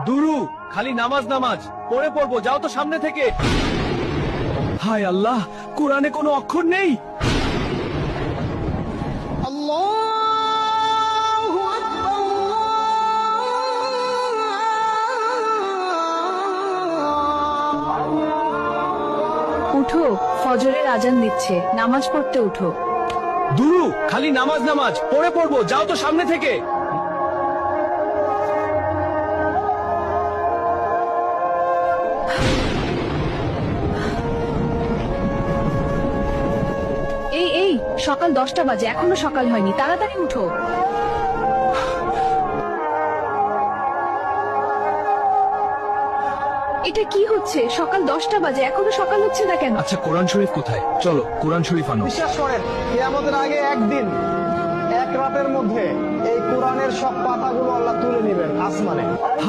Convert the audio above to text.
দুরু, খালি নামাজ নামাজ পড়ে পড়বো, যাও তো সামনে থেকে। হায় আল্লাহ, কোরআনে কোনো অক্ষর নেই। উঠো, ফজরের আজান দিচ্ছে, নামাজ পড়তে উঠো। দুরু, খালি নামাজ নামাজ পড়ে পড়বো, যাও তো সামনে থেকে। এই এই, সকাল 10টা বাজে, এখনো সকাল হয়নি, তাড়াতাড়ি উঠো। এটা কি হচ্ছে? সকাল 10টা বাজে, এখনো সকাল হচ্ছে না কেন? আচ্ছা, কোরআন শরীফ কোথায়? চলো কোরআন শরীফ আনো। বিশ্বাস করেন, কিয়ামতের আগে একদিন, এক রাতের মধ্যে এই কোরআনের সব পাতাগুলো আল্লাহ তুলে নেবেন আসমানে।